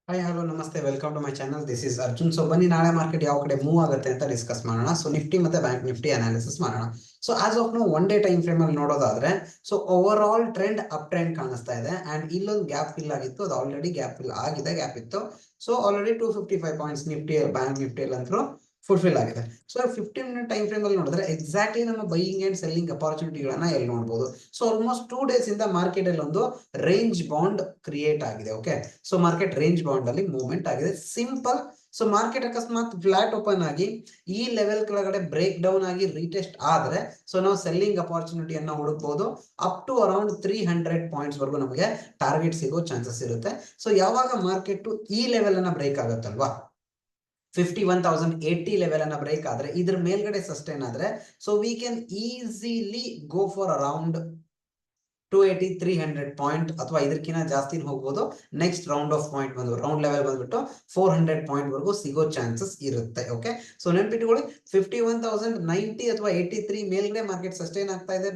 Hi hello ನಮಸ್ತೆ welcome to my channel. This is Arjun. So ಬನ್ನಿ ನಾಳೆ ಮಾರ್ಕೆಟ್ ಯಾವ ಕಡೆ ಮೂವ್ ಆಗುತ್ತೆ ಅಂತ ಡಿಸ್ಕಸ್ ಮಾಡೋಣ. ಸೊ ನಿಫ್ಟಿ ಮತ್ತೆ ಬ್ಯಾಂಕ್ ನಿಫ್ಟಿ ಅನಾಲಿಸಿಸ್ ಮಾಡೋಣ. ಸೊ ಆಸ್ ಆಫ್ ನಾವು ಒನ್ ಡೇ ಟೈಮ್ ಫ್ರೇಮ್ ಅಲ್ಲಿ ನೋಡೋದಾದ್ರೆ so over all trend up trend ಕಾಣಿಸ್ತಾ ಇದೆ. ಅಂಡ್ ಇಲ್ಲೊಂದು ಗ್ಯಾಪ್ ಫಿಲ್ ಆಗಿತ್ತು, ಅದು ಆಲ್ರೆಡಿ ಗ್ಯಾಪ್ ಫಿಲ್ ಆಗಿದೆ, ಗ್ಯಾಪ್ ಇತ್ತು. So already 255 points Nifty bank Nifty ಅಂತೂ ಫುಲ್ಫಿಲ್ ಆಗಿದೆ. ಸೊ 15 ಮಿನಿಟ್ ಟೈಮ್ ಫ್ರೇಮ್ ಅಲ್ಲಿ ನೋಡಿದ್ರೆ ಎಕ್ಸಾಕ್ಟ್ಲಿ ನಮ್ಮ ಬೈಯಿಂಗ್ ಅಂಡ್ ಸೆಲ್ಲಿಂಗ್ ಅಪಾರ್ಚುನಿಟಿಗಳನ್ನ ಎಲ್ಲಿ ನೋಡಬಹುದು. ಸೊ ಆಲ್ಮೋಸ್ಟ್ 2 ಡೇಸ್ ಇಂದ ಮಾರ್ಕೆಟ್ ಅಲ್ಲಿ ಒಂದು ರೇಂಜ್ ಬಾಂಡ್ ಕ್ರಿಯೇಟ್ ಆಗಿದೆ. Okay, so market range bound ಅಲ್ಲಿ ಮೂವ್ಮೆಂಟ್ ಆಗಿದೆ, ಸಿಂಪಲ್. ಸೊ ಮಾರ್ಕೆಟ್ ಅಕಸ್ಮಾತ್ ಫ್ಲಾಟ್ ಓಪನ್ ಆಗಿ ಈ ಲೆವೆಲ್ ಕೆಳಗಡೆ ಬ್ರೇಕ್ ಡೌನ್ ಆಗಿ ರೀಟೆಸ್ಟ್ ಆದ್ರೆ ಸೊ ನಾವು ಸೆಲ್ಲಿಂಗ್ ಅಪಾರ್ಚುನಿಟಿಯನ್ನ ಹುಡುಕಬಹುದು. ಅಪ್ ಟು ಅರೌಂಡ್ 300 ಪಾಯಿಂಟ್ಸ್ ವರೆಗೂ ನಮಗೆ ಟಾರ್ಗೆಟ್ ಸಿಗೋ ಚಾನ್ಸಸ್ ಇರುತ್ತೆ. ಸೊ ಯಾವಾಗ ಮಾರ್ಕೆಟ್ ಈ ಲೆವೆಲ್ ಅನ್ನ ಬ್ರೇಕ್ ಆಗುತ್ತಲ್ವಾ, 51,080 ಲೆವೆಲ್ ಅನ್ನ ಬ್ರೇಕ್ ಆದ್ರೆ ಇದ್ರ ಮೇಲ್ಗಡೆ ಸಸ್ಟೈನ್ ಆದ್ರೆ so we can easily go for around 280-300 point ಅಥವಾ ಇದಕ್ಕಿಂತ ಜಾಸ್ತಿ ಹೋಗ್ಬೋದು. Next round of point round level ಬಂದ್ಬಿಟ್ಟು 400 ಪಾಯಿಂಟ್ ವರೆಗೂ ಸಿಗೋ ಚಾನ್ಸಸ್ ಇರುತ್ತೆ. ಓಕೆ, ಸೊ ನೆನ್ಪಿಟ್ಕೊಳ್ಳಿ, 51,090 ಅಥವಾ 83 ಮೇಲ್ಗಡೆ ಮಾರ್ಕೆಟ್ ಸಸ್ಟೈನ್ ಆಗ್ತಾ ಇದೆ,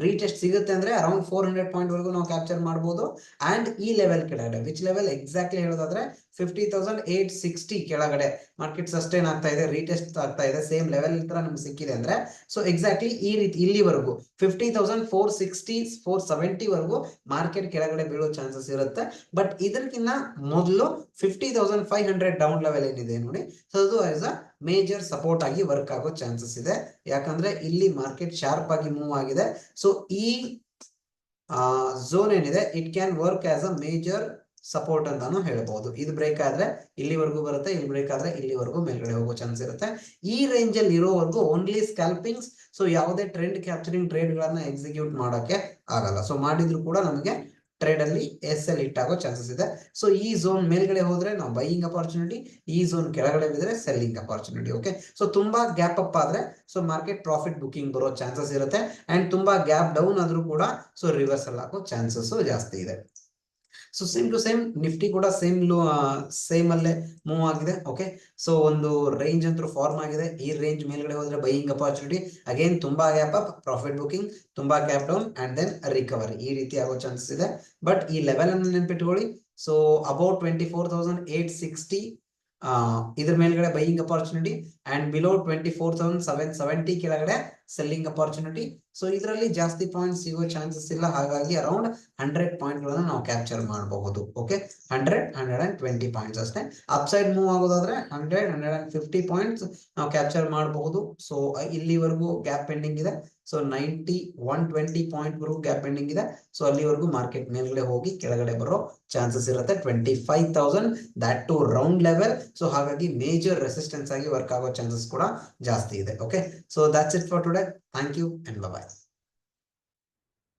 ರೀಟೆಸ್ಟ್ ಸಿಗುತ್ತೆ ಅಂದ್ರೆ ಅರೌಂಡ್ 400 ಪಾಯಿಂಟ್ ವರೆಗೂ ನಾವು ಕ್ಯಾಪ್ಚರ್ ಮಾಡಬಹುದು. ಅಂಡ್ ಈ ಲೆವೆಲ್ ಕೆಳಗಡೆ, ವಿಚ್ ಲೆವೆಲ್ ಎಕ್ಸಾಕ್ಟ್ಲಿ ಹೇಳೋದಾದ್ರೆ 50,860 ಕೆಳಗಡೆ ಮಾರ್ಕೆಟ್ ಸಸ್ಟೈನ್ ಆಗ್ತಾ ಇದೆ, ರೀಟೆಸ್ಟ್ ಆಗ್ತಾ ಇದೆ, ಸೇಮ್ ಲೆವೆಲ್ ತರ ನಮ್ಗೆ ಸಿಕ್ಕಿದೆ ಅಂದ್ರೆ ಸೊ ಎಕ್ಸಾಕ್ಟ್ಲಿ ಈ ರೀತಿ ಇಲ್ಲಿವರೆಗೂ 50,460 470 ವರೆಗೂ ಮಾರ್ಕೆಟ್ ಕೆಳಗಡೆ ಬೀಳೋ ಚಾನ್ಸಸ್ ಇರುತ್ತೆ. ಬಟ್ ಇದಕ್ಕಿಂತ ಮೊದಲು 50,500 ಡೌನ್ ಲೆವೆಲ್ ಏನಿದೆ ನೋಡಿ, ಸೊ ಅದು ಆಸ್ ಅ ಮೇಜರ್ ಸಪೋರ್ಟ್ ಆಗಿ ವರ್ಕ್ ಆಗೋ ಚಾನ್ಸಸ್ ಇದೆ. ಯಾಕಂದ್ರೆ ಇಲ್ಲಿ ಮಾರ್ಕೆಟ್ ಶಾರ್ಪ್ ಆಗಿ ಮೂವ್ ಆಗಿದೆ. ಸೊ ಈ ಝೋನ್ ಏನಿದೆ it can work as a major support ಅಂತಾನು ಹೇಳ್ಬಹುದು. ಇದು ಬ್ರೇಕ್ ಆದ್ರೆ ಇಲ್ಲಿವರೆಗೂ ಬರುತ್ತೆ, ಇಲ್ಲಿ ಬ್ರೇಕ್ ಆದ್ರೆ ಇಲ್ಲಿವರೆಗೂ ಮೇಲ್ಗಡೆ ಹೋಗೋ ಚಾನ್ಸ್ ಇರುತ್ತೆ. ಈ ರೇಂಜ್ ಅಲ್ಲಿ ಇರೋವರೆಗೂ ಓನ್ಲಿ ಸ್ಕ್ಯಾಲ್ಪಿಂಗ್ಸ್, ಸೊ ಯಾವುದೇ ಟ್ರೆಂಡ್ ಕ್ಯಾಪ್ಚರಿಂಗ್ ಟ್ರೇಡ್ ಗಳನ್ನ ಎಕ್ಸಿಕ್ಯೂಟ್ ಮಾಡೋಕೆ ಆಗಲ್ಲ. ಸೊ ಮಾಡಿದ್ರು ಕೂಡ ನಮಗೆ ಟ್ರೇಡ್ ಅಲ್ಲಿ ಎಲ್ ಹಿಟ್ ಆಗೋ ಚಾನ್ಸಸ್ ಇದೆ. ಸೊ ಈ ಝೋನ್ ಮೇಲ್ಗಡೆ ಹೋದ್ರೆ ನಾವು ಬೈಯಿಂಗ್ ಅಪಾರ್ಚುನಿಟಿ, ಈ ಝೋನ್ ಕೆಳಗಡೆ ಬಿದ್ರೆ ಸೆಲ್ಲಿಂಗ್ ಅಪಾರ್ಚುನಿಟಿ. ಓಕೆ, ಸೊ ತುಂಬಾ ಗ್ಯಾಪ್ ಅಪ್ ಆದ್ರೆ ಸೊ ಮಾರ್ಕೆಟ್ ಪ್ರಾಫಿಟ್ ಬುಕಿಂಗ್ ಬರೋ ಚಾನ್ಸಸ್ ಇರುತ್ತೆ. ಅಂಡ್ ತುಂಬಾ ಗ್ಯಾಪ್ ಡೌನ್ ಆದ್ರೂ ಕೂಡ ಸೊ ರಿವರ್ಸಲ್ ಆಗೋ ಚಾನ್ಸಸ್ ಜಾಸ್ತಿ ಇದೆ. So same to same Nifty ಕೂಡ ಸೇಮ್ ಅಲ್ಲೇ ಮೂವ್ ಆಗಿದೆ. ಓಕೆ, ಸೊ ಒಂದು ರೇಂಜ್ ಅಂತೂ ಫಾರ್ಮ್ ಆಗಿದೆ. ಈ ರೇಂಜ್ ಮೇಲ್ಗಡೆ ಹೋದ್ರೆ ಬೈಯಿಂಗ್ ಅಪಾರ್ಚುನಿಟಿ, ಅಗೇನ್ ತುಂಬಾ ಗ್ಯಾಪ್ ಅಪ್, ಪ್ರಾಫಿಟ್ ಬುಕಿಂಗ್, ತುಂಬಾ gap down and then recovery, ಈ ರೀತಿ ಆಗೋ ಚಾನ್ಸಸ್ ಇದೆ. ಬಟ್ ಈ ಲೆವೆಲ್ ಅನ್ನು ನೆನ್ಪಿಟ್ಕೊಳ್ಳಿ. ಸೊ ಅಬೌಟ್ 24,860 ಇದ್ರ ಮೇಲ್ಗಡೆ ಬೈಯಿಂಗ್ ಅಪಾರ್ಚುನಿಟಿ ಅಂಡ್ ಬಿಲೋ 24,770 ಕೆಳಗಡೆ ಸೆಲ್ಲಿಂಗ್ ಅಪಾರ್ಚುನಿಟಿ. ಸೊ ಇದರಲ್ಲಿ ಜಾಸ್ತಿ ಪಾಯಿಂಟ್ ಸಿಗೋ ಚಾನ್ಸಸ್ ಇಲ್ಲ, ಹಾಗಾಗಿ ಅರೌಂಡ್ 100 ಪಾಯಿಂಟ್ ಗಳನ್ನ ನಾವು ಕ್ಯಾಪ್ಚರ್ ಮಾಡಬಹುದು. ಓಕೆ, 100-120 ಪಾಯಿಂಟ್ಸ್ ಅಷ್ಟೇ. ಅಪ್ಸೈಡ್ ಮೂವ್ ಆಗೋದಾದ್ರೆ 100-150 ಪಾಯಿಂಟ್ಸ್ ನಾವು ಕ್ಯಾಪ್ಚರ್ ಮಾಡಬಹುದು. ಸೊ ಇಲ್ಲಿವರೆಗೂ ಗ್ಯಾಪ್ ಪೆಂಡಿಂಗ್ ಇದೆ. ಸೊ 90-120 ಪಾಯಿಂಟ್ ವರೆಗೂ ಗ್ಯಾಪ್ ಪೆಂಡಿಂಗ್ ಇದೆ. ಸೊ ಅಲ್ಲಿವರೆಗೂ ಮಾರ್ಕೆಟ್ ಮೇಲ್ಗಡೆ ಹೋಗಿ ಕೆಳಗಡೆ ಬರೋ ಚಾನ್ಸಸ್ ಇರುತ್ತೆ. 25,000 that to round level. So ಹಾಗಾಗಿ ಮೇಜರ್ ರೆಸಿಸ್ಟೆನ್ಸ್ ಆಗಿ ವರ್ಕ್ ಆಗೋ ಚಾನ್ಸಸ್ ಕೂಡ ಜಾಸ್ತಿ ಇದೆ. Okay, so that's it for today. Thank you and by.